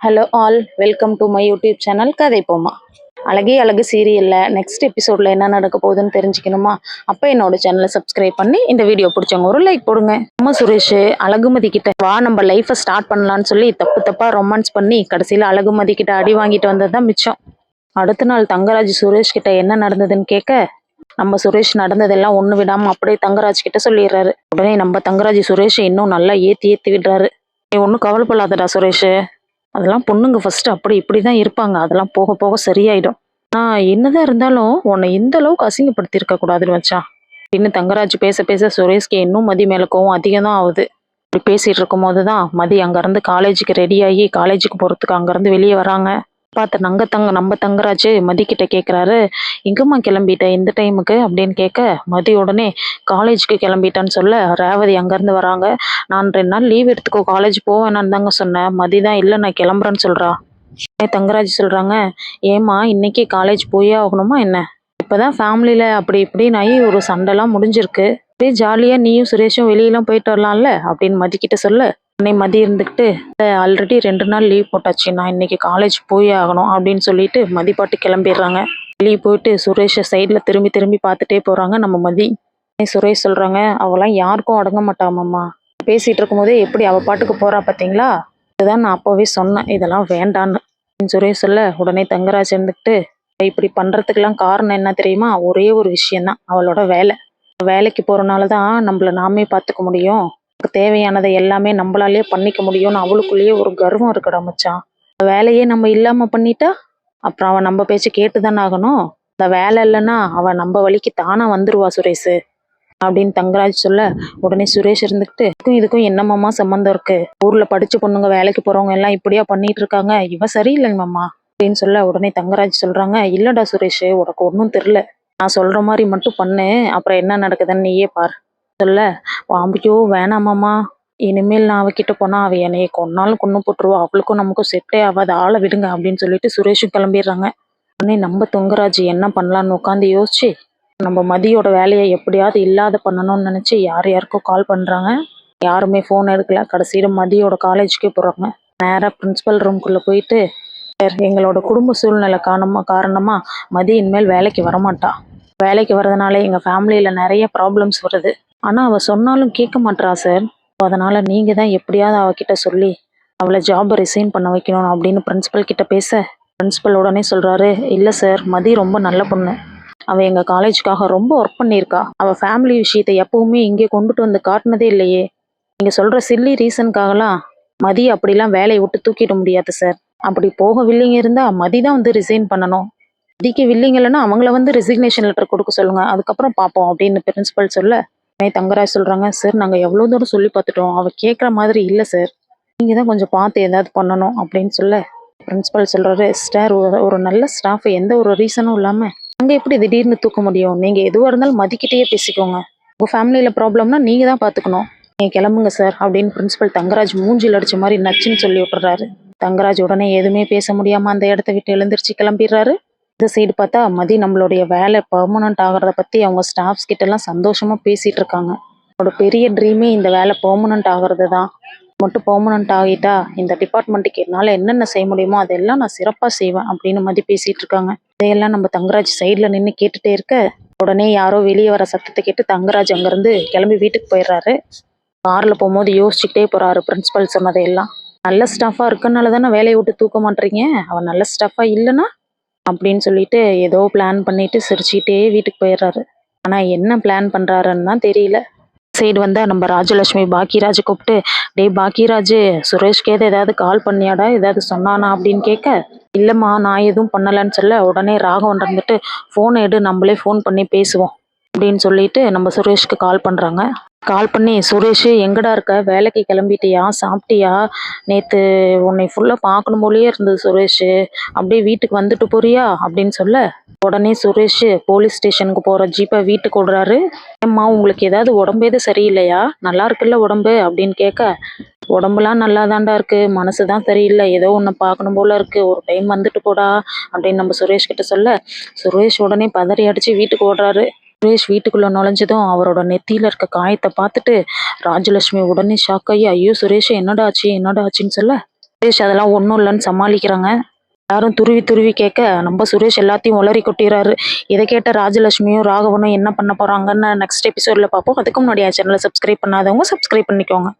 Hello all, welcome to my YouTube channel கதை போமா. அழகே அழகு சீரியலில் நெக்ஸ்ட் எபிசோடில் என்ன நடக்க போகுதுன்னு தெரிஞ்சுக்கணுமா? அப்போ என்னோட சேனலை சப்ஸ்கிரைப் பண்ணி இந்த வீடியோ பிடிச்சவங்க ஒரு லைக் போடுங்க. நம்ம சுரேஷ் அழகுமதி கிட்ட வா நம்ம லைஃப்பை ஸ்டார்ட் பண்ணலான்னு சொல்லி தப்பாக ரொமான்ஸ் பண்ணி கடைசியில் அழகுமதி கிட்ட அடி வாங்கிட்டு வந்தது தான் மிச்சம். அடுத்த நாள் தங்கராஜ் சுரேஷ் கிட்ட என்ன நடந்ததுன்னு கேட்க, நம்ம சுரேஷ் நடந்ததெல்லாம் ஒன்று விடாமல் அப்படியே தங்கராஜ் கிட்ட சொல்லிடுறாரு. உடனே நம்ம தங்கராஜ் சுரேஷ் இன்னும் நல்லா ஏற்றி விடுறாரு. நீ ஒன்றும் கவலைப்படாதடா சுரேஷ், அதெல்லாம் பொண்ணுங்க ஃபர்ஸ்ட் அப்படி இப்படி தான் இருப்பாங்க, அதெல்லாம் போக போக சரியாயிடும். நான் என்னதான் இருந்தாலும் உன்னை இந்த அளவுக்கு அசிங்கப்படுத்தி இருக்க கூடாதுன்னு வச்சான் அப்படின்னு தங்கராஜ் பேச பேச சுரேஷ்க்கு இன்னும் மதி மேல கோவம் அதிகம் தான் ஆகுது. இப்படி பேசிட்டு இருக்கும் போது தான் மதி அங்கேருந்து காலேஜுக்கு ரெடி ஆகி காலேஜுக்கு போகிறதுக்கு அங்கேருந்து வெளியே வராங்க. பார்த்து நம்ம தங்கராஜ் மதி கிட்ட கேட்குறாரு, எங்கம்மா கிளம்பிட்ட இந்த டைமுக்கு அப்படின்னு கேட்க, மதி உடனே காலேஜுக்கு கிளம்பிட்டான்னு சொல்ல ரேவதி அங்கேருந்து வராங்க. நான் 2 நாள் லீவ் எடுத்துக்கோ, காலேஜ் போவேணான்னு தாங்க சொன்னேன். மதி தான் இல்லை நான் கிளம்புறேன்னு சொல்கிறா. தங்கராஜ் சொல்கிறாங்க, ஏம்மா இன்னைக்கு காலேஜ் போயே ஆகணுமா என்ன? இப்போதான் ஃபேமிலியில் அப்படி இப்படின்னு ஆகி ஒரு சண்டைலாம் முடிஞ்சிருக்கு, அப்படியே ஜாலியாக நீயும் சுரேஷும் வெளியெல்லாம் போயிட்டு வரலாம்ல அப்படின்னு மதிக்கிட்ட சொல்ல, உடனே மதி இருந்துக்கிட்டு ஆல்ரெடி 2 நாள் லீவ் போட்டாச்சு, நான் இன்னைக்கு காலேஜ் போயே ஆகணும் அப்படின்னு சொல்லிட்டு மதி பாட்டு கிளம்பிடுறாங்க. வெளியே போயிட்டு சுரேஷை சைடில் திரும்பி திரும்பி பார்த்துட்டே போகிறாங்க நம்ம மதி. சுரேஷ் சொல்கிறாங்க, அவளாம் யாருக்கும் அடங்க மாட்டாமம்மா, பேசிகிட்டு இருக்கும்போதே எப்படி அவள் பாட்டுக்கு போகிறா பார்த்தீங்களா, இதுதான் நான் அப்போவே சொன்னேன் இதெல்லாம் வேண்டான்னு சுரேஷ் சொல்ல, உடனே தங்கராஜ் இருந்துக்கிட்டு, இப்படி பண்ணுறதுக்கெல்லாம் காரணம் என்ன தெரியுமா, ஒரே ஒரு விஷயந்தான், அவளோட வேலைக்கு போகிறனால தான் நம்மளை நாமே பார்த்துக்க முடியும், தேவையானதை எல்லாமே நம்மளாலே பண்ணிக்க முடியும்னு அவளுக்குள்ளேயே ஒரு கர்வம் இருக்குடா மச்சான். வேலையே நம்ம இல்லாமல் பண்ணிட்டா அப்புறம் அவன் நம்ம பேச்சு கேட்டு தானே ஆகணும். அந்த வேலை இல்லைன்னா அவன் நம்ம வழிக்கு தானா வந்துருவா சுரேஷ் அப்படின்னு தங்கராஜ் சொல்ல, உடனே சுரேஷ் இருந்துக்கிட்டு, இதுக்கும் என்னமாம்மா சம்மந்தம் இருக்கு, ஊர்ல படிச்ச பொண்ணுங்க வேலைக்கு போறவங்க எல்லாம் இப்படியா பண்ணிட்டு இருக்காங்க, இவ சரியில்லைங்கம்மா அப்படின்னு சொல்ல, உடனே தங்கராஜ் சொல்றாங்க, இல்லடா சுரேஷ் உனக்கு ஒன்றும் தெரியல, நான் சொல்ற மாதிரி மட்டும் பண்ணு, அப்புறம் என்ன நடக்குதுன்னு நீயே பார் சொல்ல, ஐயோ வேணாமாம்மா, இனிமேல் நான் அவகிட்ட போனா அவ என்னைய கொன்னாலும் கொன்னு போட்டுருவா, அவளுக்கும் நமக்கும் செட்டே ஆகாத, ஆளை விடுங்க அப்படின்னு சொல்லிட்டு சுரேஷும் கிளம்பிடுறாங்க. உடனே நம்ம தொங்கராஜ் என்ன பண்ணலான்னு உட்காந்து யோசிச்சு நம்ம மதியோட வேலையை எப்படியாவது இல்லாத பண்ணணும்னு நினச்சி யாருக்கோ கால் பண்ணுறாங்க. யாருமே ஃபோன் எடுக்கல. கடைசியில் மதியோட காலேஜுக்கே போகிறாங்க. நேராக பிரின்ஸிபல் ரூம்குள்ளே போயிட்டு, எங்களோட குடும்ப சூழ்நிலை காரணமாக மதி இனிமேல் வேலைக்கு வரமாட்டா, வேலைக்கு வர்றதுனால எங்கள் ஃபேமிலியில் நிறைய ப்ராப்ளம்ஸ் வருது, ஆனால் அவள் சொன்னாலும் கேட்க மாட்டா சார், அதனால் நீங்கள் தான் எப்படியாவது அவகிட்ட சொல்லி அவளை ஜாபை ரிசைன் பண்ண வைக்கணும் அப்படின்னு பிரின்ஸிபல் கிட்ட பேச, பிரின்ஸிபல் உடனே சொல்கிறாரு, இல்லை சார் மதி ரொம்ப நல்ல பொண்ணு, அவள் எங்கள் காலேஜுக்காக ரொம்ப ஒர்க் பண்ணியிருக்கா, அவள் ஃபேமிலி விஷயத்தை எப்பவுமே இங்கே கொண்டுட்டு வந்து காட்டினதே இல்லையே, நீங்கள் சொல்கிற சில்லி ரீசனுக்காகலாம் மதி அப்படிலாம் வேலையை விட்டு தூக்கிட முடியாது சார், அப்படி போக வில்லிங்க இருந்தால் மதி தான் வந்து ரிசைன் பண்ணணும், மதிக்கு வில்லிங்க இல்லைன்னா அவங்கள வந்து ரெசிக்னேஷன் லெட்டர் கொடுக்க சொல்லுங்கள், அதுக்கப்புறம் பார்ப்போம் அப்படின்னு பிரின்ஸிபல் சொல்ல, தங்கராஜ் சொல்கிறாங்க, சார் நாங்கள் எவ்வளோ தூரம் சொல்லி பார்த்துட்டோம், அவள் கேட்குற மாதிரி இல்லை சார், நீங்கள் தான் கொஞ்சம் பார்த்து ஏதாவது பண்ணணும் அப்படின்னு சொல்ல, பிரின்ஸிபல் சொல்கிறாரு, சார் ஒரு நல்ல ஸ்டாஃப் எந்த ஒரு ரீசனும் இல்லாமல் அங்கே எப்படி திடீர்னு தூக்க முடியும், நீங்கள் எதுவாக இருந்தாலும் மதிக்கிட்டே பேசிக்கோங்க, உங்கள் ஃபேமிலியில் ப்ராப்ளம்னா நீங்கள் தான் பார்த்துக்கணும், நீங்கள் கிளம்புங்க சார் அப்படின்னு பிரின்ஸிபல் தங்கராஜ் மூஞ்சில் அடிச்ச மாதிரி நச்சுன்னு சொல்லி விட்டுறாரு. தங்கராஜ் உடனே எதுவுமே பேச முடியாமல் அந்த இடத்த விட்டு எழுந்திரிச்சு கிளம்பிடுறாரு. இந்த சைடு பார்த்தா மதி நம்மளுடைய வேலை பெர்மனன்ட் ஆகிறத பற்றி அவங்க ஸ்டாஃப்ஸ் கிட்டலாம் சந்தோஷமாக பேசிகிட்டு இருக்காங்க. அவரோட பெரிய ட்ரீமே இந்த வேலை பெர்மனன்ட் ஆகிறது தான், மட்டும் பெர்மனன்ட் ஆகிட்டா இந்த டிபார்ட்மெண்ட்டுக்கு என்னால் என்னென்ன செய்ய முடியுமோ அதெல்லாம் நான் சிறப்பாக செய்வேன் அப்படின்னு மதி பேசிகிட்டு இருக்காங்க. இதையெல்லாம் நம்ம தங்கராஜ் சைடில் நின்று கேட்டுகிட்டே இருக்க, உடனே யாரோ வெளியே வர சத்தத்தை கேட்டு தங்கராஜ் அங்கேருந்து கிளம்பி வீட்டுக்கு போயிடுறாரு. காரில் போகும்போது யோசிச்சுக்கிட்டே போகிறாரு பிரின்ஸிபல் சொன்னதையெல்லாம், நல்ல ஸ்டாஃபாக இருக்கனால தானே வேலையை விட்டு தூக்க மாட்டேறீங்க, அவன் நல்ல ஸ்டாஃபாக இல்லைன்னா அப்படின்னு சொல்லிட்டு ஏதோ பிளான் பண்ணிட்டு சிரிச்சுக்கிட்டே வீட்டுக்கு போயிடுறாரு. ஆனால் என்ன பிளான் பண்ணுறாருன்னு தான் தெரியல. சைடு வந்தால் நம்ம ராஜலட்சுமி பாக்கியராஜ் கூப்பிட்டு, டே பாக்கியராஜ் சுரேஷ்க்கு ஏதாவது கால் பண்ணியாடா, ஏதாவது சொன்னானா அப்படின்னு கேட்க, இல்லைம்மா நான் எதுவும் பண்ணலைன்னு சொல்ல, உடனே ராகவன் இருந்துட்டு ஃபோனை எடு நம்மளே ஃபோன் பண்ணி பேசுவோம் அப்படின்னு சொல்லிட்டு நம்ம சுரேஷ்க்கு கால் பண்ணுறாங்க. கால் பண்ணி, சுரேஷ் எங்கடா இருக்க, வேலைக்கு கிளம்பிட்டியா, சாப்பிட்டியா, நேற்று உன்னை ஃபுல்லாக பார்க்கணும் போலயே இருந்தது சுரேஷ், அப்படியே வீட்டுக்கு வந்துட்டு போறியா அப்படின்னு சொல்ல, உடனே சுரேஷ் போலீஸ் ஸ்டேஷனுக்கு போகிற ஜீப்பை வீட்டுக்கு விடுறாரு. ஏம்மா உங்களுக்கு ஏதாவது உடம்பு எதுவும் சரியில்லையா, நல்லா இருக்குல்ல உடம்பு அப்படின்னு கேட்க, உடம்புலாம் நல்லா தாண்டா இருக்கு, மனசு தான் சரியில்லை, ஏதோ ஒன்று பார்க்கணும் போல இருக்கு, ஒரு டைம் வந்துட்டு போடா அப்படின்னு நம்ம சுரேஷ் கிட்ட சொல்ல, சுரேஷ் உடனே பதறி அடிச்சு வீட்டுக்கு ஓடுறாரு. சுரேஷ் வீட்டுக்குள்ள நுழைஞ்சதும் அவரோட நெத்தியில இருக்க காயத்தை பார்த்துட்டு ராஜலட்சுமி உடனே ஷாக் ஆகி, ஐயோ சுரேஷ் என்னடா ஆச்சுன்னு சொல்ல, சுரேஷ் அதெல்லாம் ஒன்றும் இல்லைன்னு சமாளிக்கிறாங்க. யாரும் துருவி துருவி கேட்க நம்ம சுரேஷ் எல்லாத்தையும் உளறி கொட்டிடுறாரு. இதை கேட்ட ராஜலட்சுமியும் ராகவனும் என்ன பண்ண போறாங்கன்னு நெக்ஸ்ட் எபிசோட்ல பார்ப்போம். அதுக்கு முன்னாடி சேனலை சப்ஸ்கிரைப் பண்ணாதவங்க சப்ஸ்கிரைப் பண்ணிக்கோங்க.